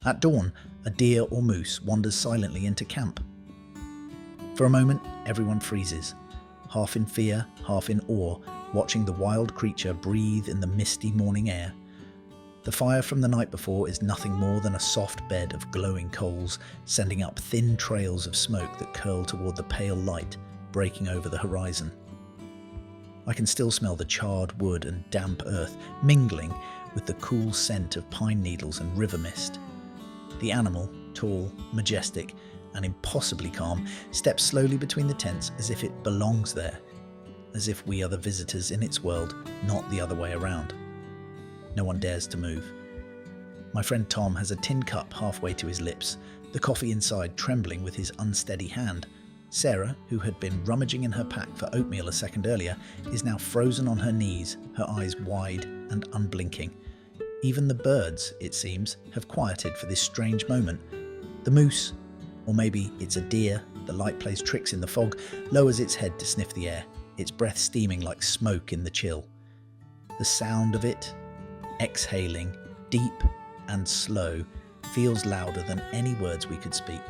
At dawn, a deer or moose wanders silently into camp. For a moment, everyone freezes, half in fear, half in awe, watching the wild creature breathe in the misty morning air. The fire from the night before is nothing more than a soft bed of glowing coals, sending up thin trails of smoke that curl toward the pale light breaking over the horizon. I can still smell the charred wood and damp earth mingling with the cool scent of pine needles and river mist. The animal, tall, majestic, and impossibly calm, steps slowly between the tents as if it belongs there, as if we are the visitors in its world, not the other way around. No one dares to move. My friend Tom has a tin cup halfway to his lips, the coffee inside trembling with his unsteady hand. Sarah, who had been rummaging in her pack for oatmeal a second earlier, is now frozen on her knees, her eyes wide and unblinking. Even the birds, it seems, have quieted for this strange moment. The moose, or maybe it's a deer, the light plays tricks in the fog, lowers its head to sniff the air, its breath steaming like smoke in the chill. The sound of it, exhaling, deep and slow, feels louder than any words we could speak.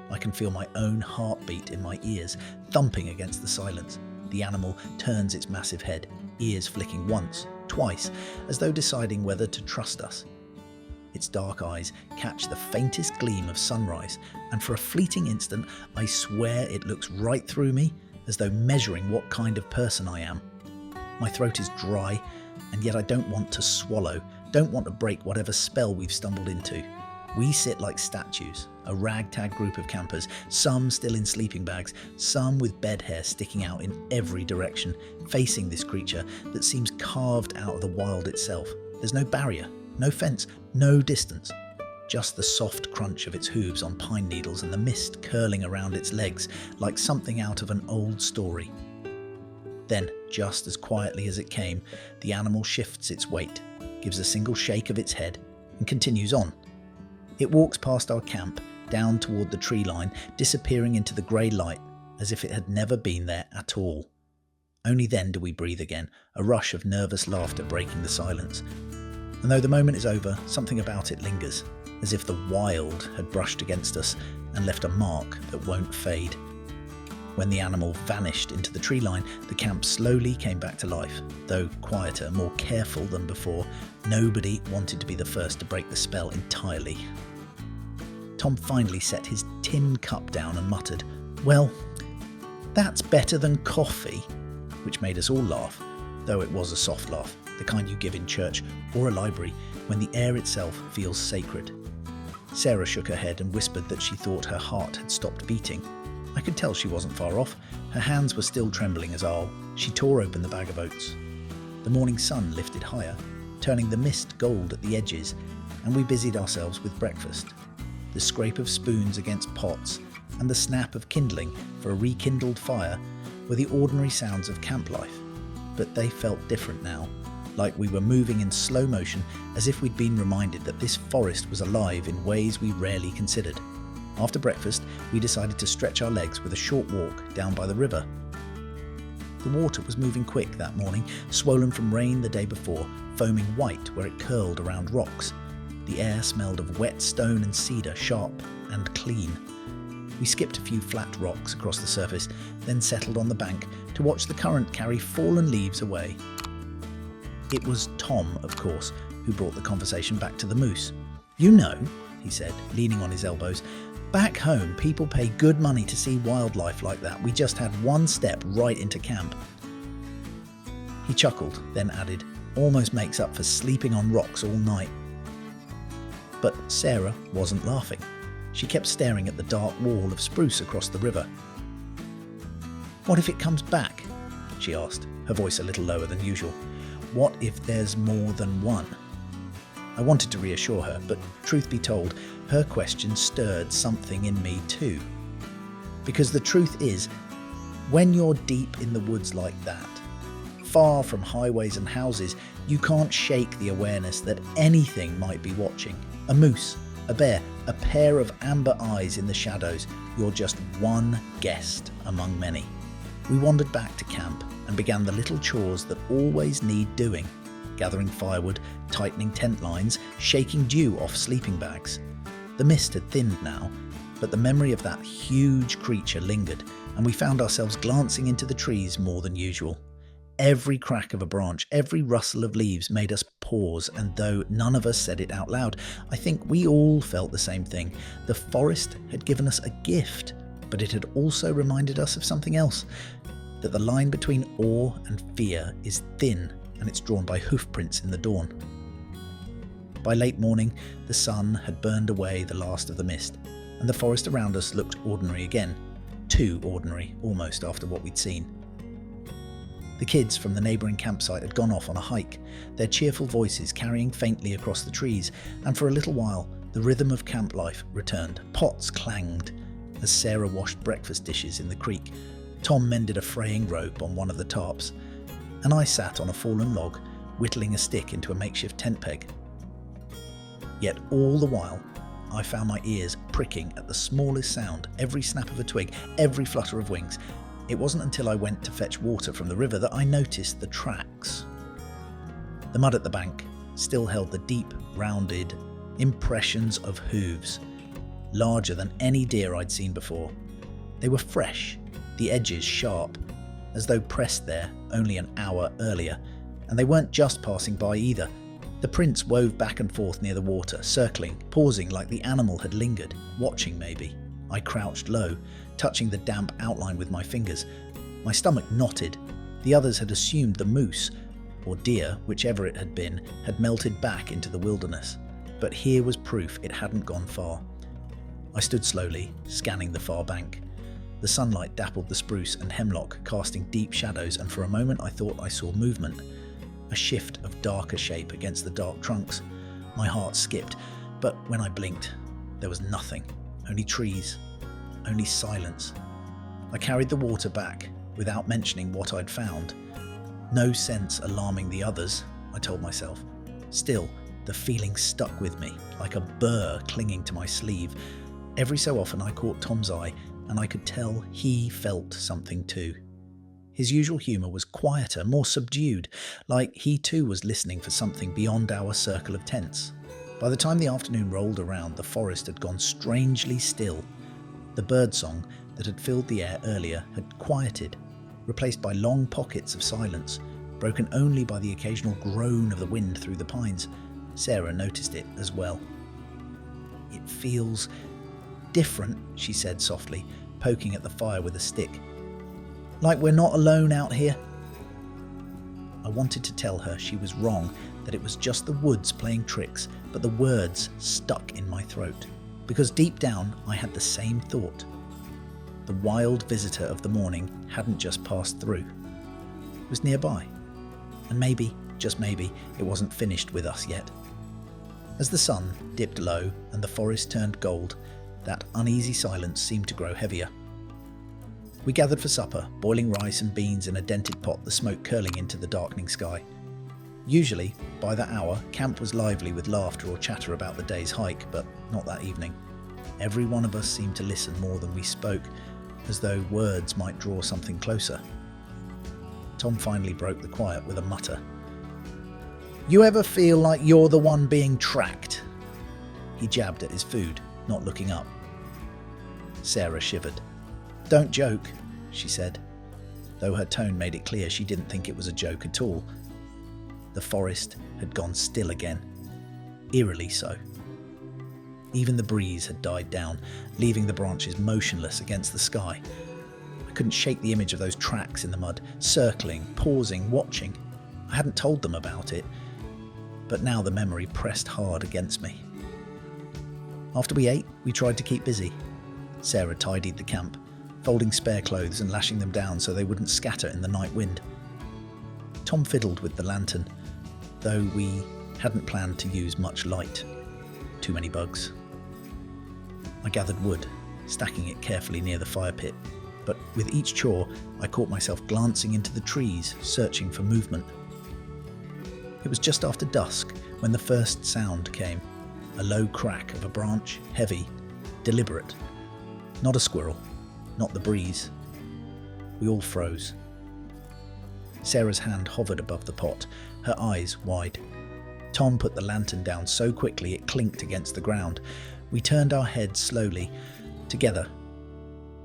I can feel my own heartbeat in my ears, thumping against the silence. The animal turns its massive head, ears flicking once, twice, as though deciding whether to trust us. Its dark eyes catch the faintest gleam of sunrise, and for a fleeting instant, I swear it looks right through me, as though measuring what kind of person I am. My throat is dry, and yet I don't want to swallow, don't want to break whatever spell we've stumbled into. We sit like statues, a ragtag group of campers, some still in sleeping bags, some with bed hair sticking out in every direction, facing this creature that seems carved out of the wild itself. There's no barrier, no fence, no distance, just the soft crunch of its hooves on pine needles and the mist curling around its legs like something out of an old story. Then, just as quietly as it came, the animal shifts its weight, gives a single shake of its head, and continues on. It walks past our camp, down toward the tree line, disappearing into the grey light, as if it had never been there at all. Only then do we breathe again, a rush of nervous laughter breaking the silence. And though the moment is over, something about it lingers, as if the wild had brushed against us and left a mark that won't fade. When the animal vanished into the tree line, the camp slowly came back to life, though quieter, more careful than before. Nobody wanted to be the first to break the spell entirely. Tom finally set his tin cup down and muttered, "Well, that's better than coffee," which made us all laugh, though it was a soft laugh, the kind you give in church or a library when the air itself feels sacred. Sarah shook her head and whispered that she thought her heart had stopped beating. I could tell she wasn't far off. Her hands were still trembling as she tore open the bag of oats. The morning sun lifted higher, turning the mist gold at the edges, and we busied ourselves with breakfast. The scrape of spoons against pots and the snap of kindling for a rekindled fire were the ordinary sounds of camp life, but they felt different now, like we were moving in slow motion, as if we'd been reminded that this forest was alive in ways we rarely considered. After breakfast, we decided to stretch our legs with a short walk down by the river. The water was moving quick that morning, swollen from rain the day before, foaming white where it curled around rocks. The air smelled of wet stone and cedar, sharp and clean. We skipped a few flat rocks across the surface, then settled on the bank to watch the current carry fallen leaves away. It was Tom, of course, who brought the conversation back to the moose. "You know," he said, leaning on his elbows, "back home people pay good money to see wildlife like that. We just had one step right into camp." He chuckled, then added, "Almost makes up for sleeping on rocks all night." But Sarah wasn't laughing. She kept staring at the dark wall of spruce across the river. "What if it comes back?" she asked, her voice a little lower than usual. "What if there's more than one?" I wanted to reassure her, but truth be told, her question stirred something in me too. Because the truth is, when you're deep in the woods like that, far from highways and houses, you can't shake the awareness that anything might be watching. A moose, a bear, a pair of amber eyes in the shadows. You're just one guest among many. We wandered back to camp and began the little chores that always need doing. Gathering firewood, tightening tent lines, shaking dew off sleeping bags. The mist had thinned now, but the memory of that huge creature lingered, and we found ourselves glancing into the trees more than usual. Every crack of a branch, every rustle of leaves made us pause, and though none of us said it out loud, I think we all felt the same thing. The forest had given us a gift, but it had also reminded us of something else, that the line between awe and fear is thin, and it's drawn by hoofprints in the dawn. By late morning, the sun had burned away the last of the mist, and the forest around us looked ordinary again. Too ordinary, almost, after what we'd seen. The kids from the neighbouring campsite had gone off on a hike, their cheerful voices carrying faintly across the trees, and for a little while the rhythm of camp life returned. Pots clanged as Sarah washed breakfast dishes in the creek. Tom mended a fraying rope on one of the tarps, and I sat on a fallen log, whittling a stick into a makeshift tent peg. Yet all the while, I found my ears pricking at the smallest sound, every snap of a twig, every flutter of wings. It wasn't until I went to fetch water from the river that I noticed the tracks. The mud at the bank still held the deep, rounded impressions of hooves, larger than any deer I'd seen before. They were fresh, the edges sharp, as though pressed there only an hour earlier, and they weren't just passing by either. The prints wove back and forth near the water, circling, pausing like the animal had lingered, watching maybe. I crouched low, touching the damp outline with my fingers. My stomach knotted. The others had assumed the moose, or deer, whichever it had been, had melted back into the wilderness. But here was proof it hadn't gone far. I stood slowly, scanning the far bank. The sunlight dappled the spruce and hemlock, casting deep shadows, and for a moment I thought I saw movement. A shift of darker shape against the dark trunks. My heart skipped, but when I blinked, there was nothing. Only trees, only silence. I carried the water back, without mentioning what I'd found. No sense alarming the others, I told myself. Still, the feeling stuck with me, like a burr clinging to my sleeve. Every so often I caught Tom's eye, and I could tell he felt something too. His usual humour was quieter, more subdued, like he too was listening for something beyond our circle of tents. By the time the afternoon rolled around, the forest had gone strangely still. The birdsong that had filled the air earlier had quieted, replaced by long pockets of silence, broken only by the occasional groan of the wind through the pines. Sarah noticed it as well. "It feels different," she said softly, poking at the fire with a stick. "Like we're not alone out here." I wanted to tell her she was wrong, that it was just the woods playing tricks, but the words stuck in my throat, because deep down I had the same thought. The wild visitor of the morning hadn't just passed through. It was nearby, and maybe, just maybe, it wasn't finished with us yet. As the sun dipped low and the forest turned gold, that uneasy silence seemed to grow heavier. We gathered for supper, boiling rice and beans in a dented pot, the smoke curling into the darkening sky. Usually, by that hour, camp was lively with laughter or chatter about the day's hike, but not that evening. Every one of us seemed to listen more than we spoke, as though words might draw something closer. Tom finally broke the quiet with a mutter. "You ever feel like you're the one being tracked?" He jabbed at his food, not looking up. Sarah shivered. "Don't joke," she said, though her tone made it clear she didn't think it was a joke at all. The forest had gone still again, eerily so. Even the breeze had died down, leaving the branches motionless against the sky. I couldn't shake the image of those tracks in the mud, circling, pausing, watching. I hadn't told them about it, but now the memory pressed hard against me. After we ate, we tried to keep busy. Sarah tidied the camp, folding spare clothes and lashing them down so they wouldn't scatter in the night wind. Tom fiddled with the lantern, though we hadn't planned to use much light. Too many bugs. I gathered wood, stacking it carefully near the fire pit, but with each chore I caught myself glancing into the trees, searching for movement. It was just after dusk when the first sound came, a low crack of a branch, heavy, deliberate. Not a squirrel, not the breeze. We all froze. Sarah's hand hovered above the pot, her eyes wide. Tom put the lantern down so quickly it clinked against the ground. We turned our heads slowly, together,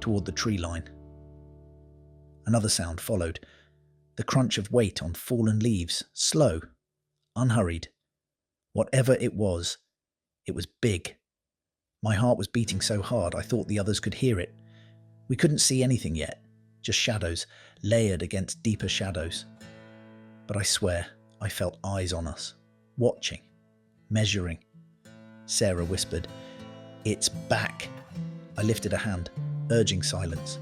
toward the tree line. Another sound followed, the crunch of weight on fallen leaves, slow, unhurried. Whatever it was big. My heart was beating so hard I thought the others could hear it. We couldn't see anything yet, just shadows, layered against deeper shadows. But I swear, I felt eyes on us, watching, measuring. Sarah whispered, "It's back." I lifted a hand, urging silence.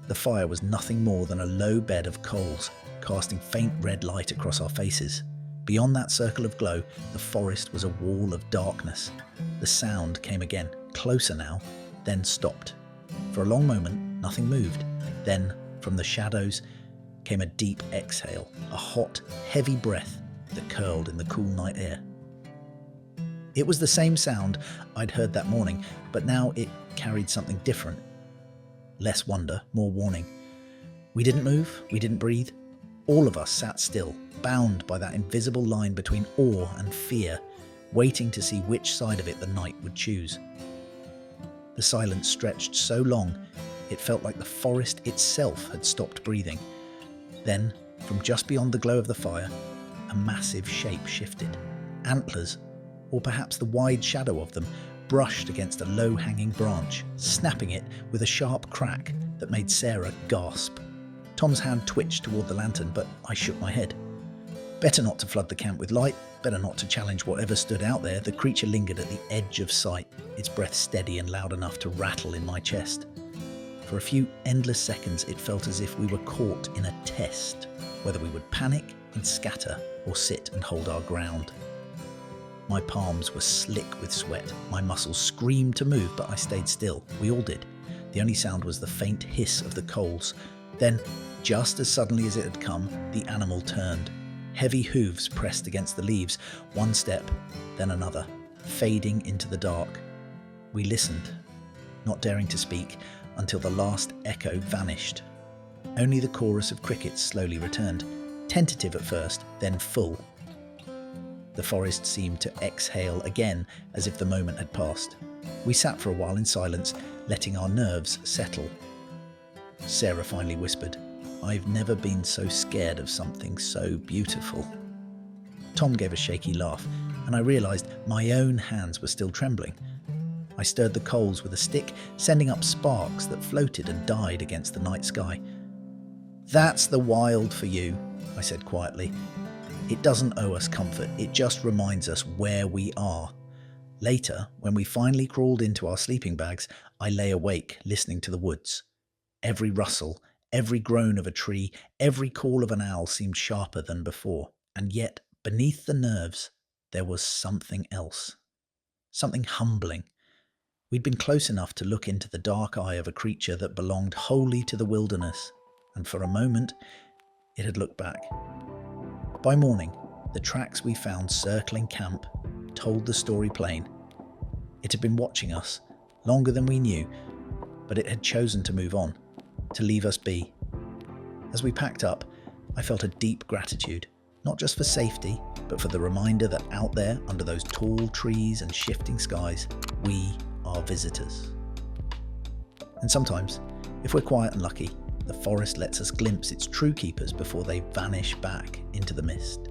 The fire was nothing more than a low bed of coals, casting faint red light across our faces. Beyond that circle of glow, the forest was a wall of darkness. The sound came again, closer now, then stopped. For a long moment, nothing moved. Then, from the shadows, came a deep exhale, a hot, heavy breath that curled in the cool night air. It was the same sound I'd heard that morning, but now it carried something different. Less wonder, more warning. We didn't move, we didn't breathe. All of us sat still, bound by that invisible line between awe and fear, waiting to see which side of it the night would choose. The silence stretched so long, it felt like the forest itself had stopped breathing. Then, from just beyond the glow of the fire, a massive shape shifted. Antlers, or perhaps the wide shadow of them, brushed against a low-hanging branch, snapping it with a sharp crack that made Sarah gasp. Tom's hand twitched toward the lantern, but I shook my head. Better not to flood the camp with light, better not to challenge whatever stood out there. The creature lingered at the edge of sight, its breath steady and loud enough to rattle in my chest. For a few endless seconds, it felt as if we were caught in a test, whether we would panic and scatter or sit and hold our ground. My palms were slick with sweat. My muscles screamed to move, but I stayed still. We all did. The only sound was the faint hiss of the coals. Then, just as suddenly as it had come, the animal turned. Heavy hooves pressed against the leaves, one step, then another, fading into the dark. We listened, not daring to speak, until the last echo vanished. Only the chorus of crickets slowly returned, tentative at first, then full. The forest seemed to exhale again, as if the moment had passed. We sat for a while in silence, letting our nerves settle. Sarah finally whispered, "I've never been so scared of something so beautiful." Tom gave a shaky laugh, and I realised my own hands were still trembling. I stirred the coals with a stick, sending up sparks that floated and died against the night sky. "That's the wild for you," I said quietly. "It doesn't owe us comfort, it just reminds us where we are." Later, when we finally crawled into our sleeping bags, I lay awake, listening to the woods. Every rustle, every groan of a tree, every call of an owl seemed sharper than before. And yet, beneath the nerves, there was something else. Something humbling. We'd been close enough to look into the dark eye of a creature that belonged wholly to the wilderness, and for a moment, it had looked back. By morning, the tracks we found circling camp told the story plain. It had been watching us, longer than we knew, but it had chosen to move on, to leave us be. As we packed up, I felt a deep gratitude, not just for safety, but for the reminder that out there, under those tall trees and shifting skies, we are visitors. And sometimes, if we're quiet and lucky, the forest lets us glimpse its true keepers before they vanish back into the mist.